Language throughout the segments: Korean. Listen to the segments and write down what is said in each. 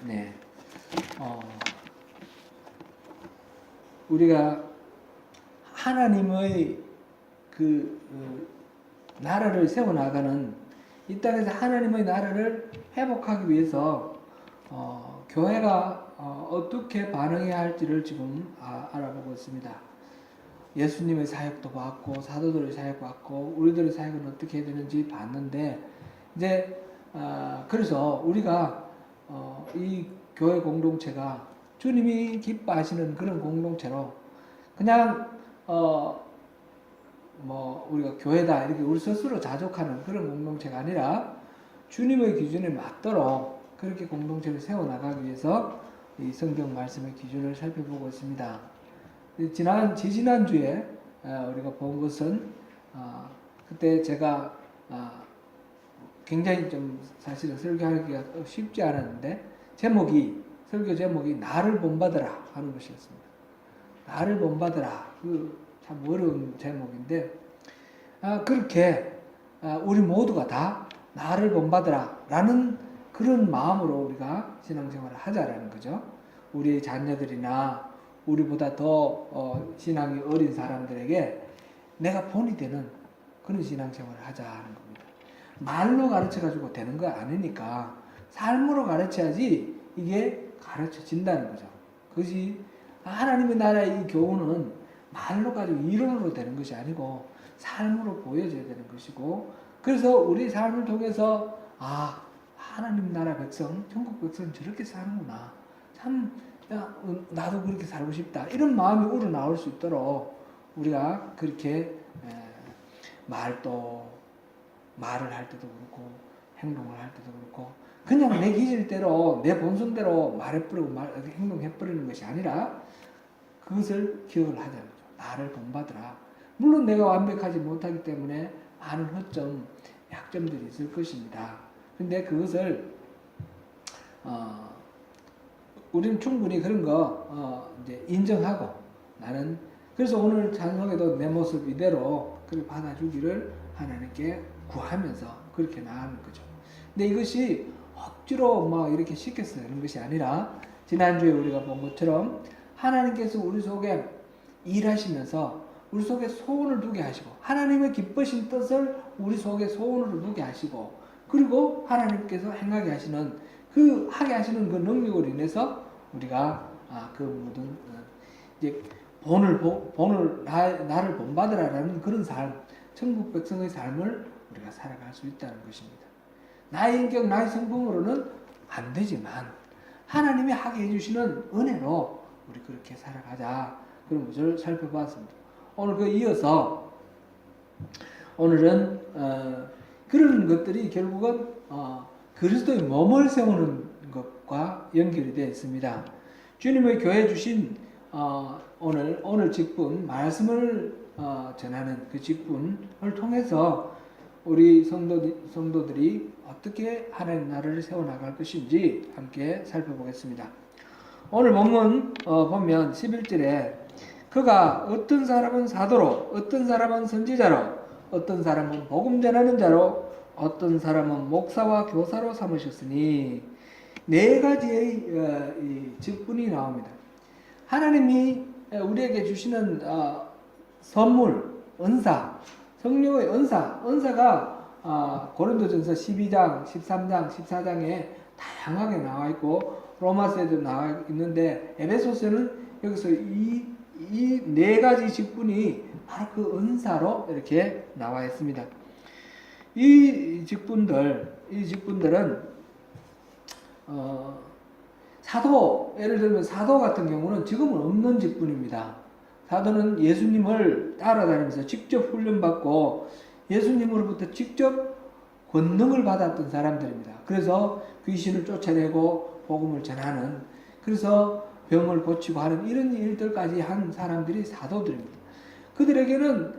네. 우리가 하나님의 나라를 세워나가는, 이 땅에서 하나님의 나라를 회복하기 위해서 교회가 어떻게 반응해야 할지를 지금 알아보고 있습니다. 예수님의 사역도 봤고 사도들의 사역 봤고 우리들의 사역은 어떻게 해야 되는지 봤는데, 이제 그래서 우리가 이 교회 공동체가 주님이 기뻐하시는 그런 공동체로, 그냥 우리가 교회다 이렇게 우리 스스로 자족하는 그런 공동체가 아니라 주님의 기준에 맞도록 그렇게 공동체를 세워나가기 위해서 이 성경 말씀의 기준을 살펴보고 있습니다. 지지난주에 우리가 본 것은 그때 제가 굉장히 좀 사실은 설교하기가 쉽지 않았는데 설교 제목이 나를 본받으라 하는 것이었습니다. 나를 본받으라. 참 어려운 제목인데, 그렇게 우리 모두가 다 나를 본받으라 라는 그런 마음으로 우리가 신앙생활을 하자라는 거죠. 우리 자녀들이나 우리보다 더 신앙이 어린 사람들에게 내가 본이 되는 그런 신앙생활을 하자 하는 겁니다. 말로 가르쳐가지고 되는 거 아니니까 삶으로 가르쳐야지 이게 가르쳐진다는 거죠. 그것이 하나님의 나라의 이 교훈은 말로 가지고 이론으로 되는 것이 아니고 삶으로 보여져야 되는 것이고, 그래서 우리 삶을 통해서 하나님 나라 백성, 천국 백성 저렇게 사는구나, 참 나도 그렇게 살고 싶다, 이런 마음이 우러나올 수 있도록 우리가 그렇게 말을 할 때도 그렇고 행동을 할 때도 그렇고 그냥 내 기질대로 내 본성대로 말해버리고 행동해버리는 것이 아니라 그것을 기억을 하자는 거죠. 나를 본받으라. 물론 내가 완벽하지 못하기 때문에 많은 허점, 약점들이 있을 것입니다. 근데 그것을 우리는 충분히 그런 거 이제 인정하고, 나는 그래서 오늘 찬송에도 내 모습 이대로 그렇게 받아주기를 하나님께 구하면서 그렇게 나가는 거죠. 근데 이것이 억지로 이렇게 시켜서 되는 것이 아니라, 지난주에 우리가 본 것처럼 하나님께서 우리 속에 일하시면서 우리 속에 소원을 두게 하시고, 하나님의 기쁘신 뜻을 우리 속에 소원으로 두게 하시고, 그리고 하나님께서 행하게 하시는 하게 하시는 그 능력으로 인해서 우리가 그 모든 이제 나를 본받으라라는 그런 삶, 천국 백성의 삶을 우리가 살아갈 수 있다는 것입니다. 나의 인격, 나의 성품으로는 안 되지만 하나님이 하게 해주시는 은혜로 우리 그렇게 살아가자, 그런 것을 살펴봤습니다. 오늘 이어서 오늘은 그런 것들이 결국은 그리스도의 몸을 세우는 것과 연결이 되어 있습니다. 주님의 교회 주신 오늘 직분, 말씀을 전하는 그 직분을 통해서 우리 성도들이 어떻게 하나님 나라를 세워나갈 것인지 함께 살펴보겠습니다. 오늘 본문 보면 11절에 그가 어떤 사람은 사도로, 어떤 사람은 선지자로, 어떤 사람은 복음 전하는 자로, 어떤 사람은 목사와 교사로 삼으셨으니, 네 가지의 이 직분이 나옵니다. 하나님이 우리에게 주시는 선물, 은사, 성령의 은사가 고린도전서 12장, 13장, 14장에 다양하게 나와 있고 로마서에도 나와 있는데, 에베소서는 여기서 이 네 가지 직분이 바로 그 은사로 이렇게 나와 있습니다. 이 직분들은 예를 들면 사도 같은 경우는 지금은 없는 직분입니다. 사도는 예수님을 따라다니면서 직접 훈련받고 예수님으로부터 직접 권능을 받았던 사람들입니다. 그래서 귀신을 쫓아내고 복음을 전하는, 그래서 병을 고치고 하는 이런 일들까지 한 사람들이 사도들입니다. 그들에게는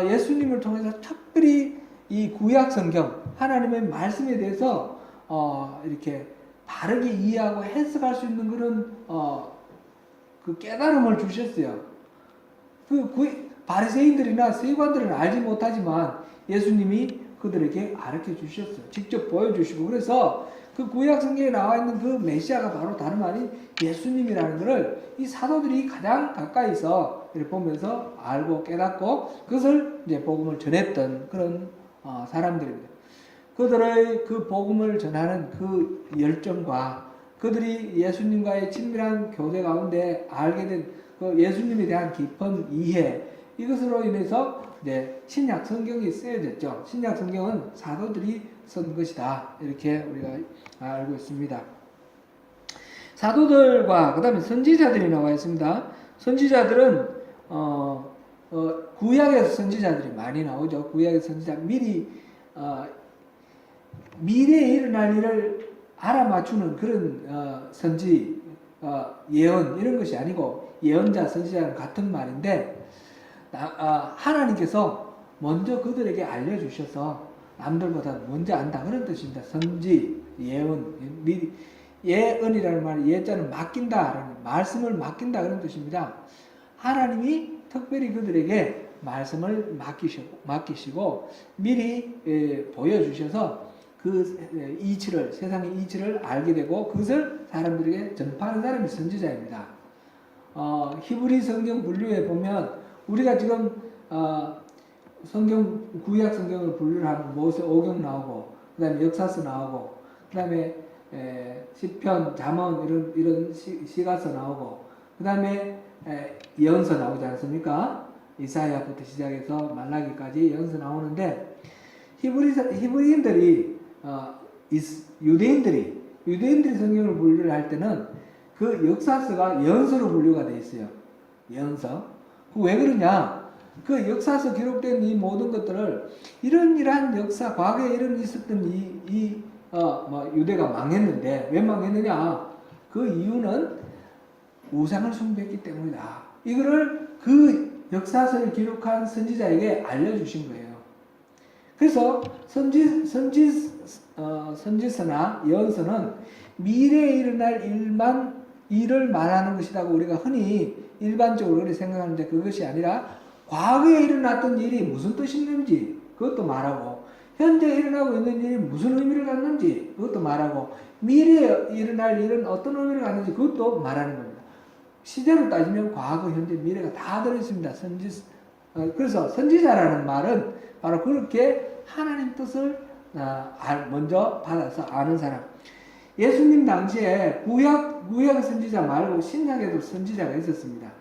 예수님을 통해서 특별히 이 구약 성경, 하나님의 말씀에 대해서 이렇게 바르게 이해하고 해석할 수 있는 그런 그 깨달음을 주셨어요. 바리새인들이나 세관들은 알지 못하지만 예수님이 그들에게 가르쳐 주셨어요. 직접 보여주시고, 그래서 그 구약 성경에 나와 있는 그 메시아가 바로 다름 아닌 예수님이라는 것을 이 사도들이 가장 가까이서 이렇게 보면서 알고 깨닫고 그것을 이제 복음을 전했던 그런 사람들입니다. 그들의 그 복음을 전하는 그 열정과 그들이 예수님과의 친밀한 교제 가운데 알게 된 그 예수님에 대한 깊은 이해, 이것으로 인해서 이제 신약 성경이 쓰여졌죠. 신약 성경은 사도들이 쓴 것이다. 이렇게 우리가 알고 있습니다. 사도들과 그 다음에 선지자들이 나와 있습니다. 선지자들은 구약에서 선지자들이 많이 나오죠. 구약의 선지자 미래에 일어날 일을 알아맞추는 그런 선지, 예언 이런 것이 아니고 예언자, 선지자는 같은 말인데 하나님께서 먼저 그들에게 알려주셔서 남들보다 먼저 안다 그런 뜻입니다. 선지, 예언, 예언이라는 말, 예자는 맡긴다, 말씀을 맡긴다 그런 뜻입니다. 하나님이 특별히 그들에게 말씀을 맡기시고 미리 보여주셔서 그 이치를, 세상의 이치를 알게 되고 그것을 사람들에게 전파하는 사람이 선지자입니다. 히브리 성경 분류에 보면 우리가 지금 성경 구약 성경을 분류를 하면 모세 오경 나오고 그다음에 역사서 나오고 그다음에 시편, 잠언 이런 시가서 나오고 그다음에 예언서 나오지 않습니까? 이사야부터 시작해서 말라기까지 예언서 나오는데 히브리인들이 유대인들이 성경을 분류를 할 때는 그 역사서가 예언서로 분류가 되어 있어요. 예언서. 왜 그러냐? 그 역사서 기록된 이 모든 것들을 이러한 역사, 과거에 이런 있었던 유대가 망했는데 왜 망했느냐? 그 이유는 우상을 숭배했기 때문이다. 이거를 그 역사서를 기록한 선지자에게 알려주신 거예요. 그래서 선지서나 예언서는 미래에 일어날 일을 말하는 것이라고 우리가 흔히 일반적으로 그렇게 생각하는데 그것이 아니라 과거에 일어났던 일이 무슨 뜻이 있는지 그것도 말하고 현재 일어나고 있는 일이 무슨 의미를 갖는지 그것도 말하고 미래에 일어날 일은 어떤 의미를 갖는지 그것도 말하는 겁니다. 시제로 따지면 과거, 현재, 미래가 다 들어있습니다. 그래서 선지자라는 말은 바로 그렇게 하나님 뜻을 먼저 받아서 아는 사람. 예수님 당시에 구약 선지자 말고 신약에도 선지자가 있었습니다.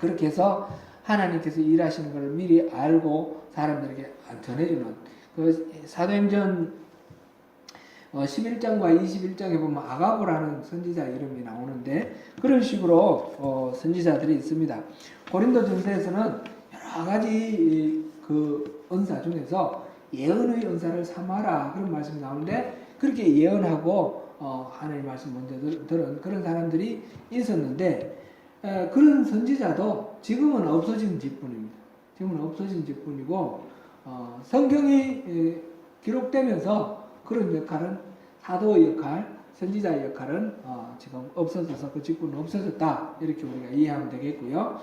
그렇게 해서 하나님께서 일하시는 것을 미리 알고 사람들에게 전해주는 그 사도행전 11장과 21장에 보면 아가보라는 선지자 이름이 나오는데 그런 식으로 선지자들이 있습니다. 고린도전서에서는 여러 가지 그 은사 중에서 예언의 은사를 삼아라 그런 말씀이 나오는데 그렇게 예언하고 하나님의 말씀 먼저 들은 그런 사람들이 있었는데 그런 선지자도 지금은 없어진 직분입니다. 지금은 없어진 직분이고 성경이 기록되면서 그런 역할은 사도의 역할, 선지자의 역할은 지금 없어져서 그 직분은 없어졌다 이렇게 우리가 이해하면 되겠고요.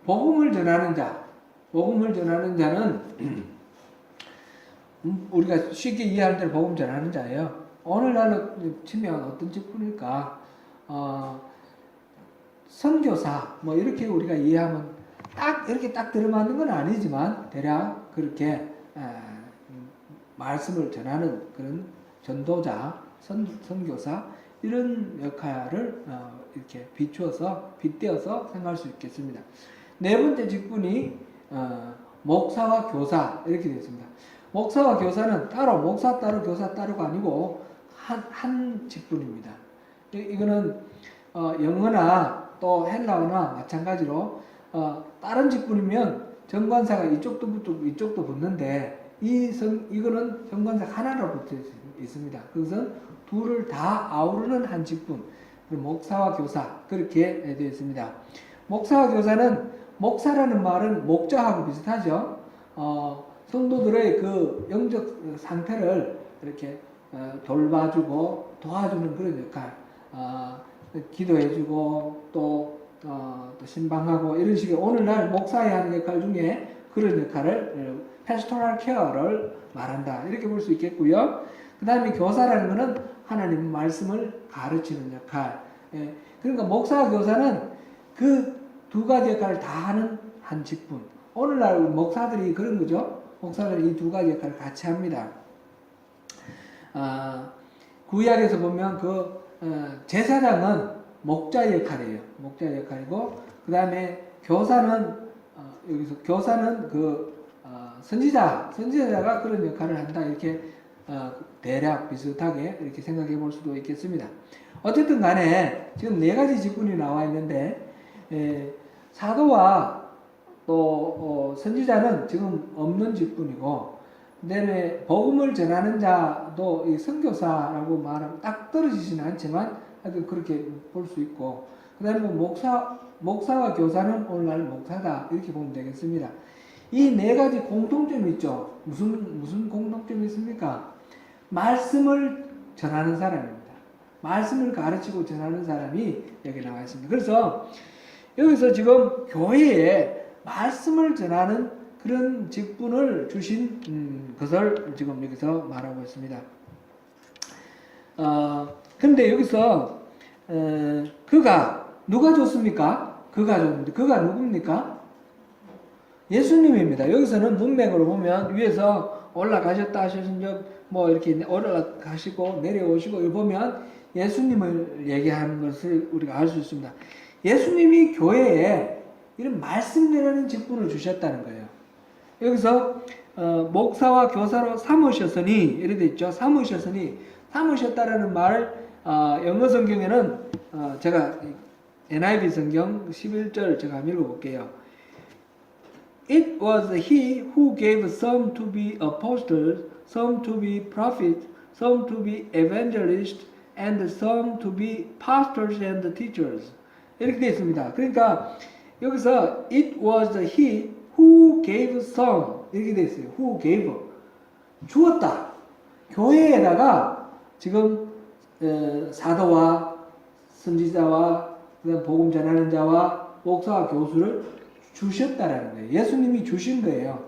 복음을 전하는 자는 우리가 쉽게 이해할 때는 복음 전하는 자예요. 오늘날로 치면 어떤 직분일까? 선교사 뭐 이렇게 우리가 이해하면 이렇게 딱 들어맞는 건 아니지만 대략 그렇게 말씀을 전하는 그런 전도자, 선교사 이런 역할을 이렇게 빗대어서 생각할 수 있겠습니다. 네 번째 직분이 목사와 교사 이렇게 되어 있습니다. 목사와 교사는 따로 목사 따로 교사 따로가 아니고 한 직분입니다. 이거는 영어나 또 헬라어나 마찬가지로 다른 직분이면 정관사가 이쪽도 붙고 이쪽도 붙는데 이거는 정관사 하나로 붙어 있습니다. 그것은 둘을 다 아우르는 한 직분. 목사와 교사 그렇게 되어 있습니다. 목사와 교사는 목사라는 말은 목자하고 비슷하죠. 성도들의 그 영적 상태를 이렇게 돌봐주고 도와주는 그런 역할, 기도해주고 또 신방하고 이런 식의 오늘날 목사의 하는 역할 중에 그런 역할을 패스토럴 케어를 말한다 이렇게 볼 수 있겠고요. 그 다음에 교사라는 것은 하나님 말씀을 가르치는 역할. 예. 그러니까 목사와 교사는 그 두 가지 역할을 다 하는 한 직분. 오늘날 목사들이 그런 거죠. 목사들이 이 두 가지 역할을 같이 합니다. 구약에서 보면 제사장은 목자 역할이에요. 목자 역할이고, 그 다음에 교사는 여기서 교사는 선지자가 그런 역할을 한다. 이렇게 대략 비슷하게 이렇게 생각해 볼 수도 있겠습니다. 어쨌든 간에 지금 네 가지 직분이 나와 있는데, 사도와 또 선지자는 지금 없는 직분이고, 그다음에 복음을 전하는 자도 이 선교사라고 말하면 딱 떨어지지는 않지만 하여튼 그렇게 볼 수 있고, 그다음에 목사와 교사는 오늘날 목사다 이렇게 보면 되겠습니다. 이 네 가지 공통점이 있죠. 무슨 공통점이 있습니까? 말씀을 전하는 사람입니다. 말씀을 가르치고 전하는 사람이 여기 나와 있습니다. 그래서 여기서 지금 교회에 말씀을 전하는 그런 직분을 주신 것을 지금 여기서 말하고 있습니다. 근데 여기서 누가 줬습니까? 그가 줬는데 그가 누굽니까? 예수님입니다. 여기서는 문맥으로 보면 위에서 올라가셨다 하셔서 뭐 이렇게 올라가시고 내려오시고 이걸 보면 예수님을 얘기하는 것을 우리가 알 수 있습니다. 예수님이 교회에 이런 말씀 전하는 직분을 주셨다는 거예요. 여기서 목사와 교사로 삼으셨으니 이렇게 돼 있죠. 삼으셨다라는 말을 영어 성경에는 제가 NIV 성경 11절 제가 한번 읽어볼게요. It was he who gave some to be apostles, some to be prophets, some to be evangelists, and some to be pastors and teachers. 이렇게 되어 있습니다. 그러니까 여기서 it was he who gave some 이렇게 되어 있어요. who gave 주었다. 교회에다가 지금 사도와 선지자와 그다음 복음 전하는 자와 목사와 교수를 주셨다라는 거예요. 예수님이 주신 거예요.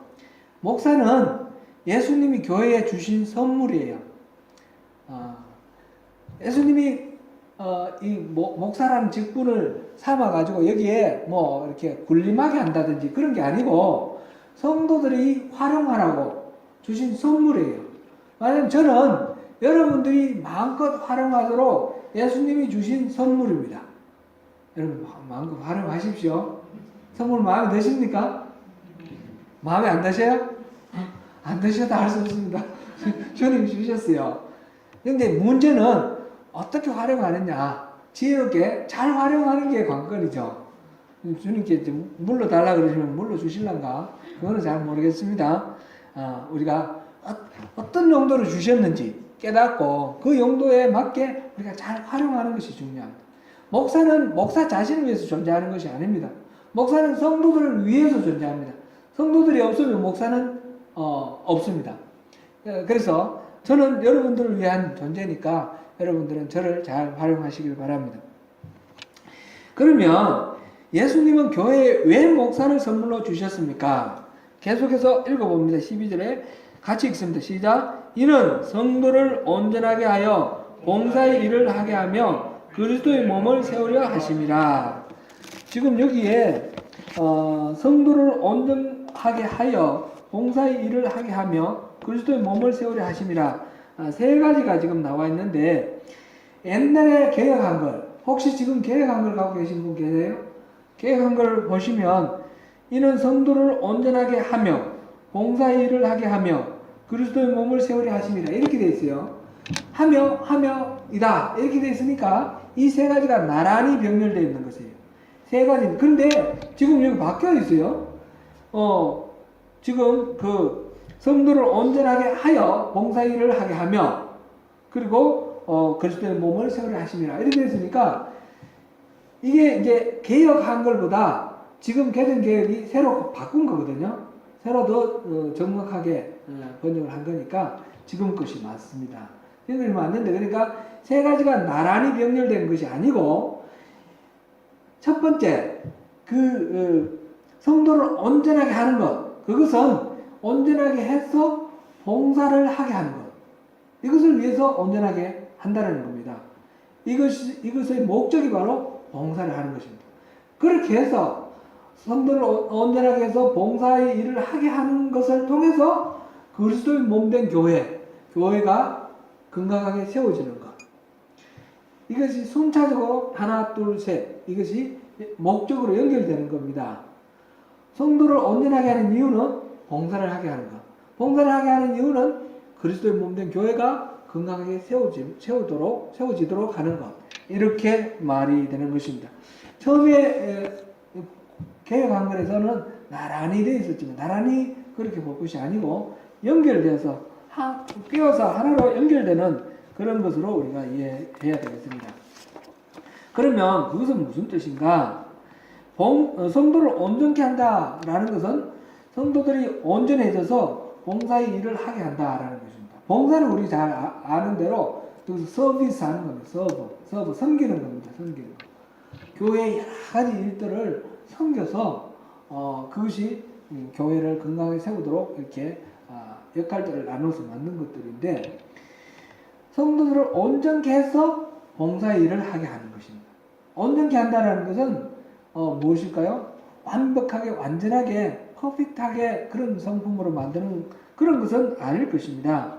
목사는 예수님이 교회에 주신 선물이에요. 예수님이 이 목사라는 직분을 삼아가지고 여기에 뭐 이렇게 군림하게 한다든지 그런 게 아니고 성도들이 활용하라고 주신 선물이에요. 왜냐하면 저는 여러분들이 마음껏 활용하도록 예수님이 주신 선물입니다. 여러분 마음껏 활용하십시오. 선물 마음에 드십니까? 마음에 안 드셔요? 안 드셔도 할 수 없습니다. 주님이 주셨어요. 근데 문제는 어떻게 활용하느냐, 지혜롭게 잘 활용하는 게 관건이죠. 주님께 물러달라 그러시면 물러주실란가? 그거는 잘 모르겠습니다. 우리가 어떤 용도로 주셨는지 깨닫고 그 용도에 맞게 우리가 잘 활용하는 것이 중요합니다. 목사는 목사 자신을 위해서 존재하는 것이 아닙니다. 목사는 성도들을 위해서 존재합니다. 성도들이 없으면 목사는 없습니다. 그래서 저는 여러분들을 위한 존재니까 여러분들은 저를 잘 활용하시길 바랍니다. 그러면 예수님은 교회에 왜 목사를 선물로 주셨습니까? 계속해서 읽어봅니다. 12절에 같이 읽습니다. 시작. 이는 성도를 온전하게 하여 봉사의 일을 하게 하며 그리스도의 몸을 세우려 하심이라. 지금 여기에 성도를 온전하게 하여 봉사의 일을 하게 하며 그리스도의 몸을 세우려 하심이라. 세 가지가 지금 나와 있는데 옛날에 개혁한 걸 혹시 지금 개혁한 걸 갖고 계신 분 계세요? 개혁한 걸 보시면 이는 성도를 온전하게 하며 봉사의 일을 하게 하며 그리스도의 몸을 세우려 하심이라 이렇게 돼 있어요. 하며이다 이렇게 돼 있으니까 이 세 가지가 나란히 병렬되어 있는 것이에요. 세 가지. 그런데 지금 여기 바뀌어 있어요. 지금 성도를 온전하게 하여 봉사의 일을 하게 하며 그리고 그리스도의 몸을 세우려 하심이라 이렇게 되어 있으니까 이게 이제 개혁한 걸보다 지금 개정 개혁이 새로 바꾼 거거든요. 새로 더 정확하게 번역을 한 거니까 지금 것이 맞습니다. 이것이 맞는데 그러니까 세 가지가 나란히 병렬된 것이 아니고 첫 번째 성도를 온전하게 하는 것 그것은 온전하게 해서 봉사를 하게 하는 것 이것을 위해서 온전하게 한다는 겁니다. 이것의 목적이 바로 봉사를 하는 것입니다. 그렇게 해서 성도를 온전하게 해서 봉사의 일을 하게 하는 것을 통해서 그리스도의 몸된 교회가 건강하게 세워지는 것. 이것이 순차적으로 하나, 둘, 셋 이것이 목적으로 연결되는 겁니다. 성도를 온전하게 하는 이유는 봉사를 하게 하는 것. 봉사를 하게 하는 이유는 그리스도의 몸된 교회가 건강하게 세워지도록 하는 것. 이렇게 말이 되는 것입니다. 처음에 개혁한글에서는 나란히 되어 있었지만 나란히 그렇게 볼 것이 아니고 연결되어서 끼워서 하나로 연결되는 그런 것으로 우리가 이해해야 되겠습니다. 그러면 그것은 무슨 뜻인가? 성도를 온전케 한다라는 것은 성도들이 온전해져서 봉사의 일을 하게 한다라는 것입니다. 봉사는 우리 잘 아는 대로 서비스 하는 겁니다. 서브 섬기는 겁니다. 섬기는 거. 교회의 여러 가지 일들을 섬겨서 그것이 교회를 건강하게 세우도록 이렇게 역할들을 나눠서 만든 것들인데 성도들을 온전케 해서 봉사의 일을 하게 하는 것입니다. 온전케 한다는 것은 무엇일까요? 완벽하게 완전하게 퍼펙트하게 그런 성품으로 만드는 그런 것은 아닐 것입니다.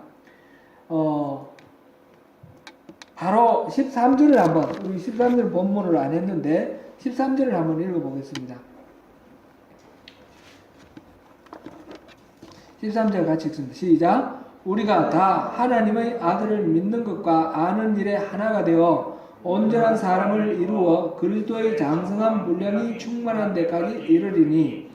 바로 13절을 한번 우리 13절 본문을 안 했는데 13절을 한번 읽어보겠습니다. 13절 같이 읽습니다. 시작. 우리가 다 하나님의 아들을 믿는 것과 아는 일에 하나가 되어 온전한 사람을 이루어 그리스도의 장성한 분량이 충만한 데까지 이르리니.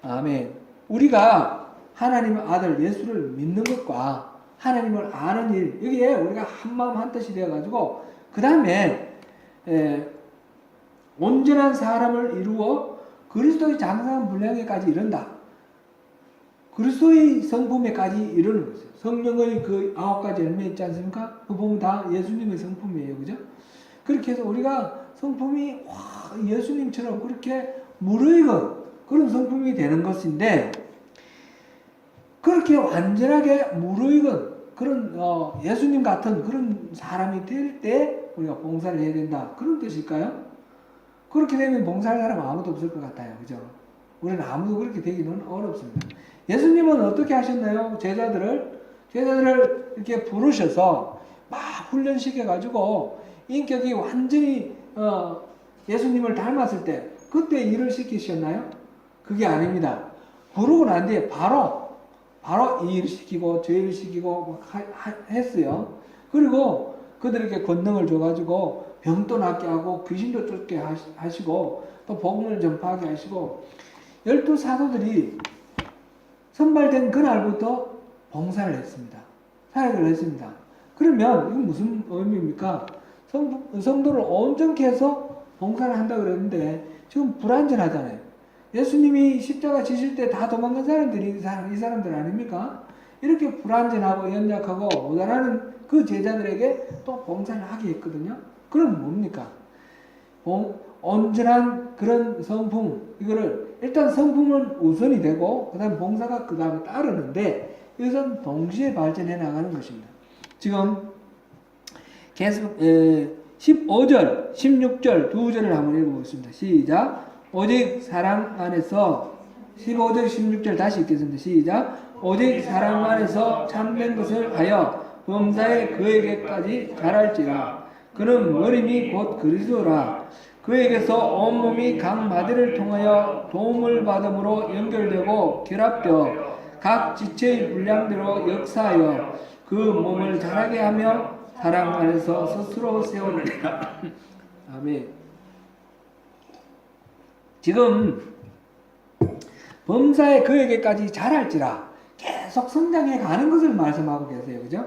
아멘. 우리가 하나님의 아들 예수를 믿는 것과 하나님을 아는 일, 여기에 우리가 한마음 한뜻이 되어가지고 그 다음에 온전한 사람을 이루어 그리스도의 장성한 분량에까지 이른다. 그리스도의 성품에까지 이르는 것이에요. 성령의 그 9가지 열매 있지 않습니까? 그 보면 다 예수님의 성품이에요. 그죠? 그렇게 해서 우리가 성품이 예수님처럼 그렇게 무르익은 그런 성품이 되는 것인데 그렇게 완전하게 무르익은 그런 예수님 같은 그런 사람이 될 때 우리가 봉사를 해야 된다. 그런 뜻일까요? 그렇게 되면 봉사할 사람 아무도 없을 것 같아요. 그죠? 우리는 아무도 그렇게 되기는 어렵습니다. 예수님은 어떻게 하셨나요? 제자들을 이렇게 부르셔서 막 훈련시켜가지고 인격이 완전히 예수님을 닮았을 때 그때 일을 시키셨나요? 그게 아닙니다. 부르고 난 뒤에 바로 이 일을 시키고 저 일을 시키고 했어요. 그리고 그들에게 권능을 줘가지고 병도 낫게 하고 귀신도 쫓게 하시고 또 복음을 전파하게 하시고 12사도들이 선발된 그날부터 봉사를 했습니다. 사역을 했습니다. 그러면 이건 무슨 의미입니까? 성도를 온전케 해서 봉사를 한다고 그랬는데 지금 불완전하잖아요. 예수님이 십자가 지실 때 다 도망간 사람들이 이 사람들 아닙니까? 이렇게 불완전하고 연약하고 모자라는 그 제자들에게 또 봉사를 하게 했거든요. 그럼 뭡니까? 온전한 그런 성품, 이거를 일단 성품은 우선이 되고 그 다음 봉사가 그 다음에 따르는데 이것은 동시에 발전해 나가는 것입니다. 지금 계속 15절, 16절 두 절을 한번 읽어보겠습니다. 시작. 오직 사랑 안에서 15절 16절 다시 읽겠습니다. 시작. 오직 사랑 안에서 참된 것을 하여 범사에 그에게까지 자랄지라. 그는 머리니 곧 그리스도라. 그에게서 온몸이 각 마디를 통하여 도움을 받음으로 연결되고 결합되어 각 지체의 분량대로 역사하여 그 몸을 자라게 하며 사랑 안에서 스스로 세우리라. 아멘. 지금 범사에 그에게까지 자랄지라 계속 성장해 가는 것을 말씀하고 계세요. 그죠?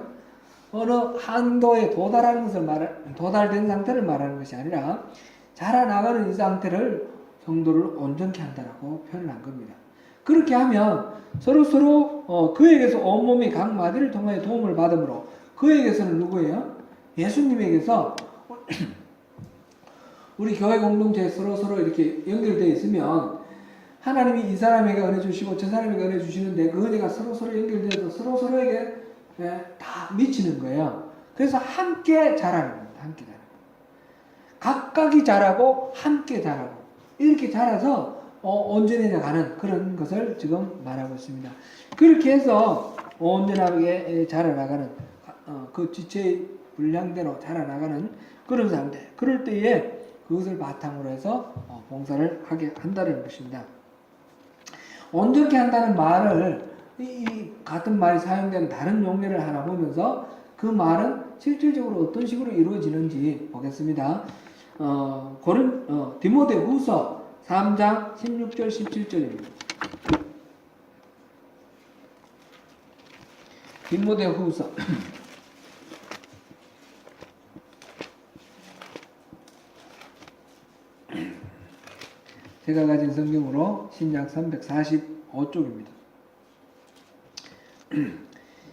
어느 한도에 도달된 상태를 말하는 것이 아니라 자라나가는 이 상태를 성도를 온전케 한다라고 표현한 겁니다. 그렇게 하면 서로 그에게서 온몸이 각 마디를 통하여 도움을 받음으로 그에게서는 누구예요? 예수님에게서 우리 교회 공동체에 서로 이렇게 연결되어 있으면 하나님이 이 사람에게 은혜 주시고 저 사람에게 은혜 주시는데 그 은혜가 서로 연결되어서 서로에게 다 미치는 거예요. 그래서 함께 자라는 겁니다. 함께 자라는 겁니다. 각각이 자라고 함께 자라고 이렇게 자라서 온전해져 가는 그런 것을 지금 말하고 있습니다. 그렇게 해서 온전하게 자라나가는 그 지체의 분량대로 자라나가는 그런 사람들, 그럴 때에 그것을 바탕으로 해서 봉사를 하게 한다는 것입니다. 온전케 한다는 말을 이 같은 말이 사용된 다른 용례를 하나 보면서 그 말은 실질적으로 어떤 식으로 이루어지는지 보겠습니다. 디모데후서 3장 16절 17절입니다. 디모데후서 제가 가진 성경으로 신약 345쪽입니다.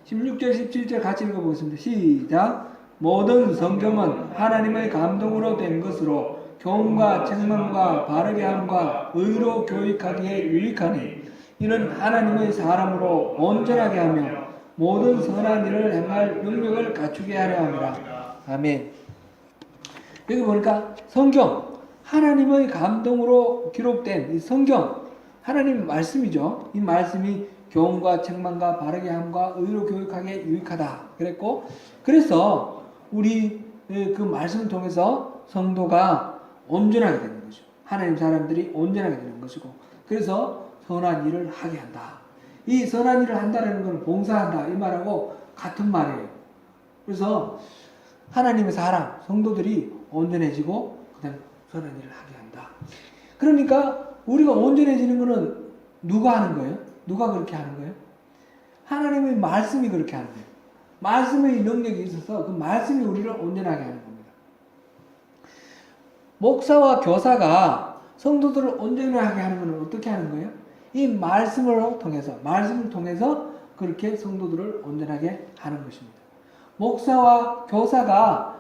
16절 17절 같이 읽어보겠습니다. 시작. 모든 성경은 하나님의 감동으로 된 것으로 교훈과 책망과 바르게 함과 의로 교육하기에 유익하니 이는 하나님의 사람으로 온전하게 하며 모든 선한 일을 행할 능력을 갖추게 하려 함이라. 아멘. 여기 보니까 성경, 하나님의 감동으로 기록된 이 성경, 하나님 말씀이죠. 이 말씀이 교훈과 책망과 바르게 함과 의로 교육하기에 유익하다 그랬고, 그래서 우리 그 말씀을 통해서 성도가 온전하게 되는 것이죠. 하나님 사람들이 온전하게 되는 것이고, 그래서 선한 일을 하게 한다. 이 선한 일을 한다는 것은 봉사한다 이 말하고 같은 말이에요. 그래서 하나님의 사람, 성도들이 온전해지고 그다음에 선한 일을 하게 한다. 그러니까 우리가 온전해지는 것은 누가 하는 거예요? 누가 그렇게 하는 거예요? 하나님의 말씀이 그렇게 하는 거예요. 말씀의 능력이 있어서 그 말씀이 우리를 온전하게 하는 겁니다. 목사와 교사가 성도들을 온전하게 하는 것은 어떻게 하는 거예요? 이 말씀을 통해서 그렇게 성도들을 온전하게 하는 것입니다. 목사와 교사가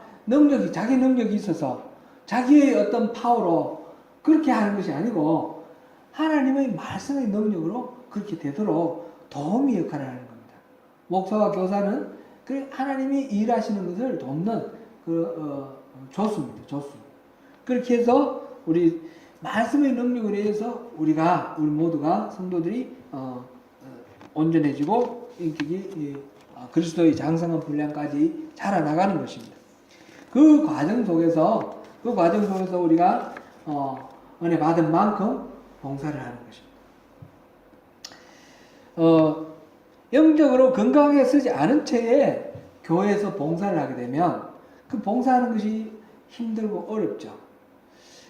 자기 능력이 있어서 자기의 어떤 파워로 그렇게 하는 것이 아니고 하나님의 말씀의 능력으로 그렇게 되도록 도움이 역할을 하는 겁니다. 목사와 교사는 그 하나님이 일하시는 것을 돕는 조수입니다. 조수. 그렇게 해서 우리 말씀의 능력에 의해서 우리 모두가 성도들이 온전해지고 인격이 그리스도의 장성한 분량까지 자라나가는 것입니다. 그 과정 속에서 우리가 은혜 받은 만큼 봉사를 하는 것입니다. 영적으로 건강하게 쓰지 않은 채에 교회에서 봉사를 하게 되면 그 봉사하는 것이 힘들고 어렵죠.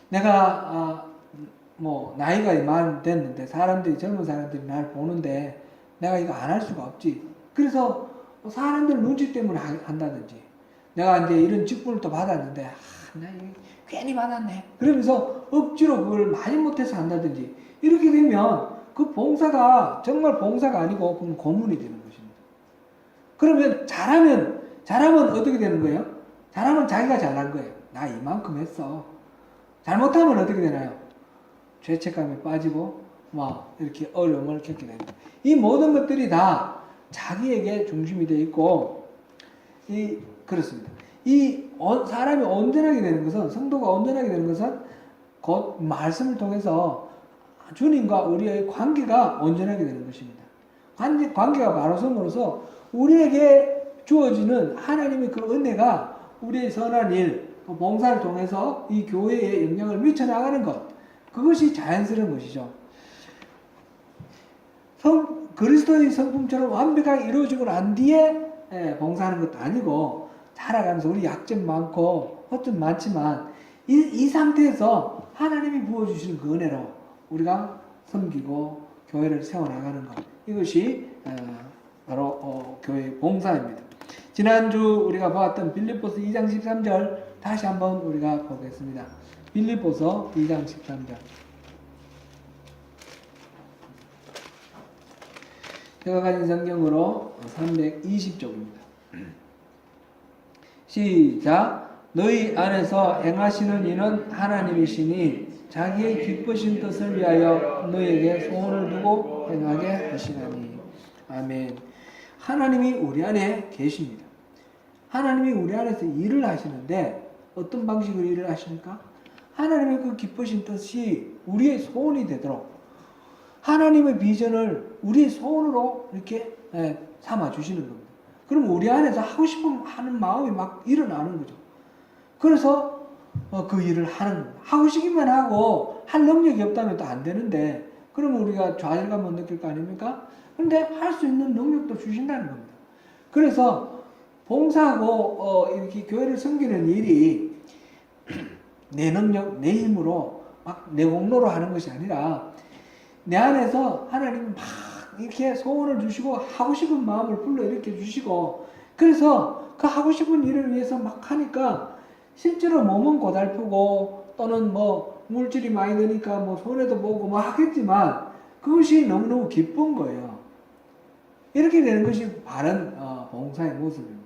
내가 나이가 많이 됐는데 젊은 사람들이 나를 보는데 내가 이거 안 할 수가 없지. 그래서 사람들 눈치 때문에 한다든지, 내가 이제 이런 직분을 또 받았는데 나 이거 괜히 받았네 그러면서 억지로 그걸 많이 못해서 한다든지, 이렇게 되면 그 봉사가 정말 봉사가 아니고 그건 고문이 되는 것입니다. 그러면 잘하면 어떻게 되는 거예요? 잘하면 자기가 잘난 거예요. 나 이만큼 했어. 잘못하면 어떻게 되나요? 죄책감에 빠지고 이렇게 어려움을 겪게 됩니다. 이 모든 것들이 다 자기에게 중심이 되어 있고 그렇습니다. 사람이 온전하게 되는 것은, 성도가 온전하게 되는 것은 곧 말씀을 통해서 주님과 우리의 관계가 온전하게 되는 것입니다. 관계가 바로 섬으로써 우리에게 주어지는 하나님의 그 은혜가 우리의 선한 일, 봉사를 통해서 이 교회에 영향을 미쳐나가는 것, 그것이 자연스러운 것이죠. 그리스도의 성품처럼 완벽하게 이루어지고 난 뒤에 봉사하는 것도 아니고, 살아가면서 우리 약점 많고 허점 많지만 이 상태에서 하나님이 부어주시는 그 은혜로 우리가 섬기고 교회를 세워나가는 것, 이것이 바로 교회 봉사입니다. 지난주 우리가 보았던 빌립보서 2장 13절 다시 한번 우리가 보겠습니다. 빌립보서 2장 13절. 제가 가진 성경으로 320쪽입니다. 시작. 너희 안에서 행하시는 이는 하나님이시니 자기의 기쁘신 뜻을 위하여 너희에게 소원을 두고 행하게 하시나니. 아멘. 하나님이 우리 안에 계십니다. 하나님이 우리 안에서 일을 하시는데 어떤 방식으로 일을 하십니까? 하나님의 그 기쁘신 뜻이 우리의 소원이 되도록 하나님의 비전을 우리의 소원으로 이렇게 삼아 주시는 겁니다. 그럼 우리 안에서 하고 싶은 하는 마음이 막 일어나는 거죠. 그래서 그 일을 하는 겁니다. 하고 싶기만 하고 할 능력이 없다면 또 안 되는데 그러면 우리가 좌절감을 느낄 거 아닙니까? 그런데 할 수 있는 능력도 주신다는 겁니다. 그래서 봉사하고 이렇게 교회를 섬기는 일이 내 능력, 내 힘으로 막 내 공로로 하는 것이 아니라 내 안에서 하나님이 막 이렇게 소원을 주시고 하고 싶은 마음을 불러일으켜 주시고 그래서 그 하고 싶은 일을 위해서 막 하니까 실제로 몸은 고달프고 또는 뭐 물질이 많이 드니까 뭐 손해도 보고 뭐 하겠지만 그것이 너무너무 기쁜 거예요. 이렇게 되는 것이 바른 봉사의 모습입니다.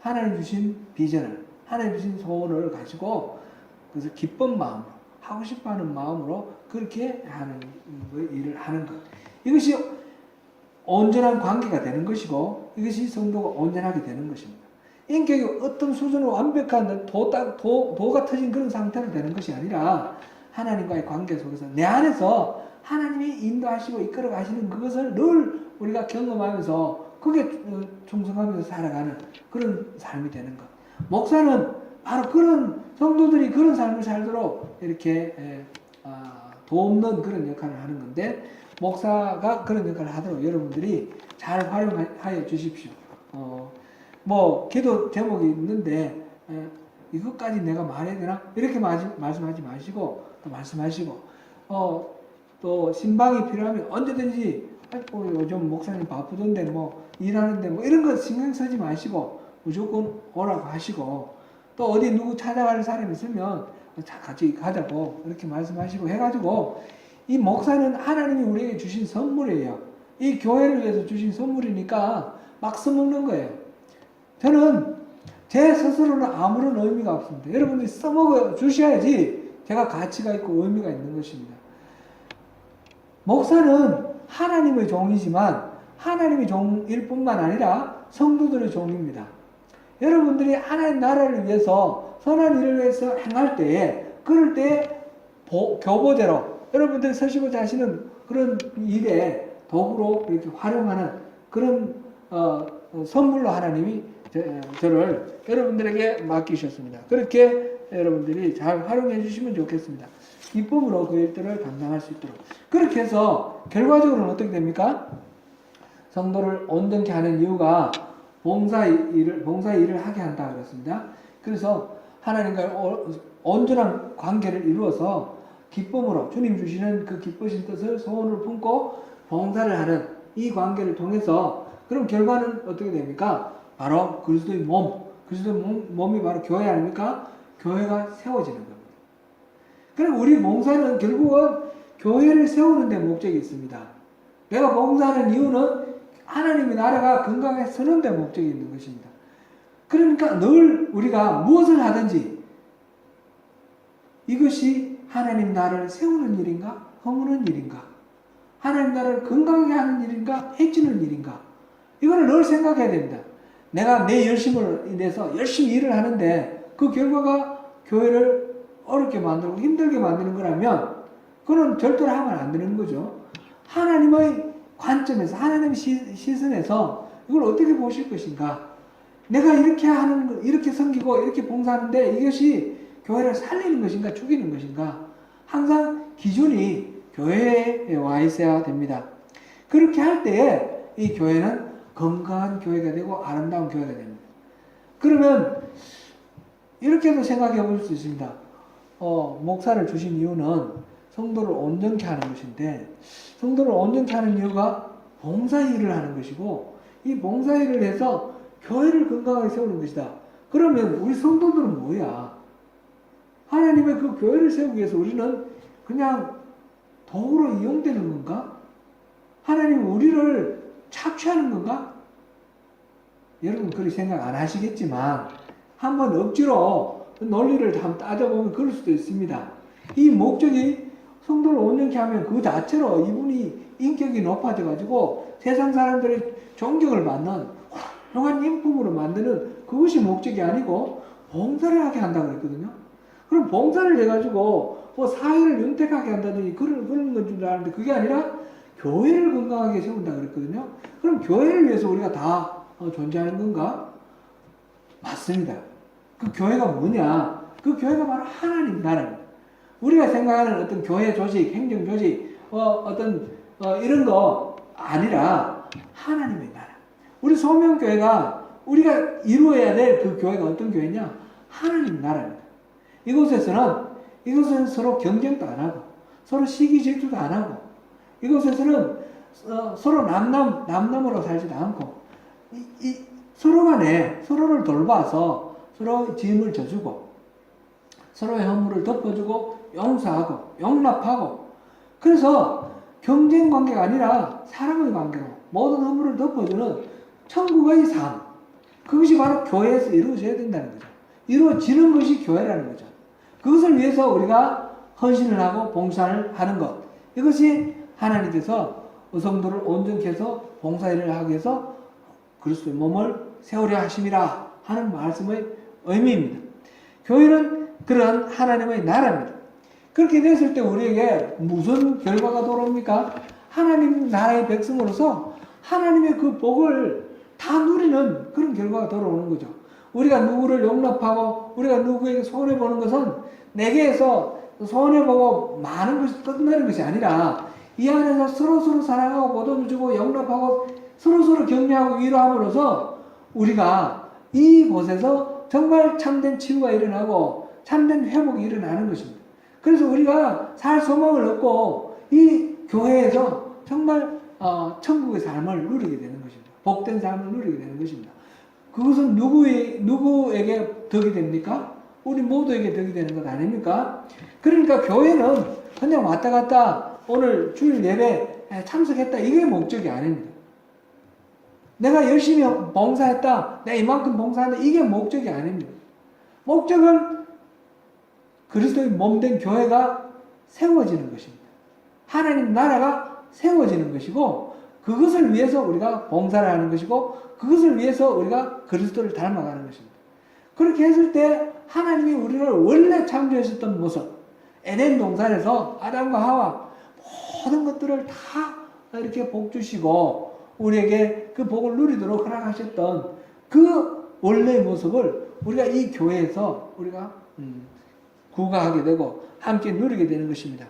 하나님 주신 비전을 하나님 주신 소원을 가지고 그래서 기쁜 마음으로 하고 싶어하는 마음으로 그렇게 하는 일을 하는 것. 이것이 온전한 관계가 되는 것이고 이것이 성도가 온전하게 되는 것입니다. 인격이 어떤 수준으로 완벽한 도가 터진 그런 상태로 되는 것이 아니라 하나님과의 관계 속에서 내 안에서 하나님이 인도하시고 이끌어 가시는 그것을 늘 우리가 경험하면서 그게 충성하면서 살아가는 그런 삶이 되는 것. 목사는 바로 그런 성도들이 그런 삶을 살도록 이렇게 돕는 그런 역할을 하는 건데 목사가 그런 역할을 하도록 여러분들이 잘 활용하여 주십시오. 뭐 기도 제목이 있는데 이것까지 내가 말해야 되나? 이렇게 말씀하지 마시고 또 말씀하시고 또 신방이 필요하면 언제든지 요즘 목사님 바쁘던데 뭐 일하는데 뭐 이런 거 신경 쓰지 마시고 무조건 오라고 하시고 또 어디 누구 찾아갈 사람이 있으면 같이 가자고 이렇게 말씀하시고 해가지고 이 목사는 하나님이 우리에게 주신 선물이에요. 이 교회를 위해서 주신 선물이니까 막 써먹는 거예요. 저는 제 스스로는 아무런 의미가 없습니다. 여러분들이 써먹어 주셔야지 제가 가치가 있고 의미가 있는 것입니다. 목사는 하나님의 종이지만 하나님의 종일 뿐만 아니라 성도들의 종입니다. 여러분들이 하나님 나라를 위해서 선한 일을 위해서 행할 때에 그럴 때 교보대로 여러분들이 서시고자 하시는 그런 일에 도구로 이렇게 활용하는 그런 선물로 하나님이 저를 여러분들에게 맡기셨습니다. 그렇게 여러분들이 잘 활용해 주시면 좋겠습니다. 기쁨으로 그 일들을 감당할 수 있도록. 그렇게 해서 결과적으로는 어떻게 됩니까? 성도를 온전케 하는 이유가 봉사의 일을 하게 한다 그랬습니다. 그래서 하나님과 온전한 관계를 이루어서 기쁨으로 주님 주시는 그 기쁘신 뜻을 소원을 품고 봉사를 하는 이 관계를 통해서 그럼 결과는 어떻게 됩니까? 바로 그리스도의 몸이 바로 교회 아닙니까? 교회가 세워지는 겁니다. 그럼 우리 봉사는 결국은 교회를 세우는 데 목적이 있습니다. 내가 봉사하는 이유는 하나님의 나라가 건강하게 서는 데 목적이 있는 것입니다. 그러니까 늘 우리가 무엇을 하든지 이것이 하나님 나라를 세우는 일인가? 허무는 일인가? 하나님 나라를 건강하게 하는 일인가? 해치는 일인가? 이거를 늘 생각해야 됩니다. 내가 내 열심을 인해서 열심히 일을 하는데 그 결과가 교회를 어렵게 만들고 힘들게 만드는 거라면 그건 절대로 하면 안 되는 거죠. 하나님의 관점에서 하나님의 시선에서 이걸 어떻게 보실 것인가? 내가 이렇게 이렇게 섬기고 이렇게 봉사하는데 이것이 교회를 살리는 것인가 죽이는 것인가? 항상 기준이 교회에 와 있어야 됩니다. 그렇게 할 때에 이 교회는 건강한 교회가 되고 아름다운 교회가 됩니다. 그러면 이렇게도 생각해 볼 수 있습니다. 목사를 주신 이유는 성도를 온전케 하는 것인데 성도를 온전케 하는 이유가 봉사일을 하는 것이고 이 봉사일을 해서 교회를 건강하게 세우는 것이다. 그러면 우리 성도들은 뭐야? 하나님의 그 교회를 세우기 위해서 우리는 그냥 도구로 이용되는 건가? 하나님은 우리를 착취하는 건가? 여러분 그렇게 생각 안 하시겠지만 한번 억지로 논리를 한번 따져보면 그럴 수도 있습니다. 이 목적이 성도를 온전케 하면 그 자체로 이분이 인격이 높아져 가지고 세상 사람들의 존경을 받는 훌륭한 인품으로 만드는 그것이 목적이 아니고 봉사를 하게 한다고 그랬거든요. 그럼 봉사를 해가지고 뭐 사회를 윤택하게 한다든지 그런 건 줄 알았는데 그게 아니라 교회를 건강하게 세운다 그랬거든요. 그럼 교회를 위해서 우리가 다 존재하는 건가? 맞습니다. 그 교회가 뭐냐? 그 교회가 바로 하나님 나라입니다. 우리가 생각하는 어떤 교회 조직, 행정 조직, 이런 거 아니라 하나님의 나라. 우리 소명교회가 우리가 이루어야 될 그 교회가 어떤 교회냐? 하나님 나라입니다. 이곳에서는 서로 경쟁도 안 하고, 서로 시기 질투도 안 하고, 이곳에서는 서로 남남으로 살지도 않고, 서로 간에 서로를 돌봐서 서로 짐을 져주고, 서로의 허물을 덮어주고, 용서하고, 용납하고, 그래서 경쟁 관계가 아니라 사랑의 관계로 모든 허물을 덮어주는 천국의 삶. 그것이 바로 교회에서 이루어져야 된다는 거죠. 이루어지는 것이 교회라는 거죠. 그것을 위해서 우리가 헌신을 하고 봉사를 하는 것. 이것이 하나님께서 성도를 온전케 해서 봉사일을 하기 위해서 그리스도의 몸을 세우려 하심이라 하는 말씀의 의미입니다. 교회는 그런 하나님의 나라입니다. 그렇게 됐을 때 우리에게 무슨 결과가 돌아옵니까? 하나님 나라의 백성으로서 하나님의 그 복을 다 누리는 그런 결과가 돌아오는 거죠. 우리가 누구를 용납하고 우리가 누구에게 손해보는 것은 내게에서 손해보고 많은 것이 끝나는 것이 아니라 이 안에서 서로서로 사랑하고 보듬어 주고 용납하고 서로서로 격려하고 위로함으로써 우리가 이곳에서 정말 참된 치유가 일어나고 참된 회복이 일어나는 것입니다. 그래서 우리가 살 소망을 얻고 이 교회에서 정말 천국의 삶을 누리게 되는 것입니다. 복된 삶을 누리게 되는 것입니다. 그것은 누구에게 덕이 됩니까? 우리 모두에게 덕이 되는 것 아닙니까? 그러니까 교회는 그냥 왔다 갔다 오늘 주일 예배 참석했다 이게 목적이 아닙니다. 내가 열심히 봉사했다, 내가 이만큼 봉사한다 이게 목적이 아닙니다. 목적은 그리스도의 몸된 교회가 세워지는 것입니다. 하나님 나라가 세워지는 것이고 그것을 위해서 우리가 봉사를 하는 것이고 그것을 위해서 우리가 그리스도를 닮아가는 것입니다. 그렇게 했을 때 하나님이 우리를 원래 창조하셨던 모습 에덴 동산에서 아담과 하와 모든 것들을 다 이렇게 복 주시고 우리에게 그 복을 누리도록 허락하셨던 그 원래의 모습을 우리가 이 교회에서 우리가 구가하게 되고 함께 누리게 되는 것입니다.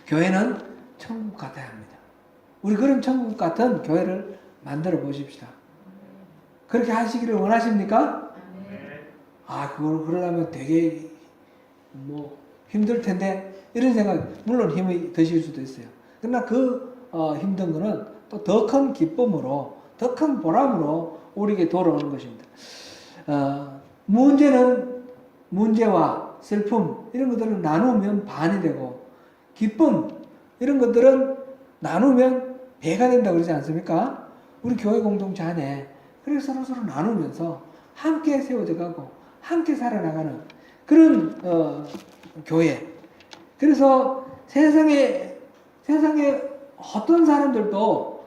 교회는 천국 같아야 합니다. 우리 그런 천국 같은 교회를 만들어 보십시다. 그렇게 하시기를 원하십니까? 그걸 그러려면 되게 힘들 텐데 이런 생각 물론 힘이 드실 수도 있어요. 그러나 그 힘든 거는 또 더 큰 기쁨으로 더 큰 보람으로 우리에게 돌아오는 것입니다. 문제와 슬픔 이런 것들은 나누면 반이 되고 기쁨 이런 것들은 나누면 배가 된다고 그러지 않습니까? 우리 교회 공동체 안에 그래서 서로 나누면서 함께 세워져 가고 함께 살아나가는 그런 교회. 그래서 세상에 어떤 사람들도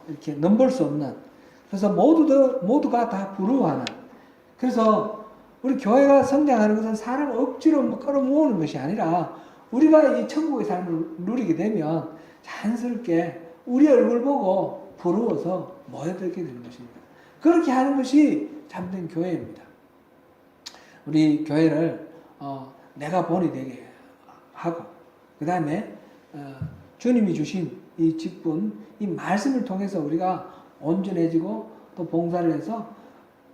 이렇게 넘볼 수 없는 그래서 모두가 다 부러워하는 그래서 우리 교회가 성장하는 것은 사람을 억지로 끌어모으는 것이 아니라 우리가 이 천국의 삶을 누리게 되면 자연스럽게 우리 얼굴 보고 부러워서 모여들게 되는 것입니다. 그렇게 하는 것이 참된 교회입니다. 우리 교회를 내가 본이 되게 하고 그 다음에 주님이 주신 이 직분, 이 말씀을 통해서 우리가 온전해지고 또 봉사를 해서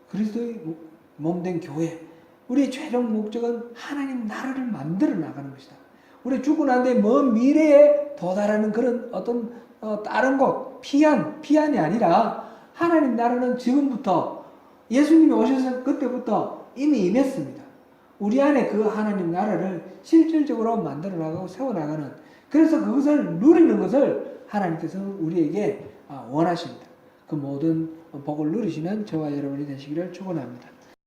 그리스도의 몸된 교회 우리의 최종 목적은 하나님 나라를 만들어 나가는 것이다. 우리 죽고 난 뒤에 먼 미래에 도달하는 그런 어떤 다른 곳, 피안이 아니라 하나님 나라는 지금부터 예수님이 오셔서 그때부터 이미 임했습니다. 우리 안에 그 하나님 나라를 실질적으로 만들어 나가고 세워 나가는 그래서 그것을 누리는 것을 하나님께서는 우리에게 원하십니다. 그 모든 복을 누리시는 저와 여러분이 되시기를 축원합니다.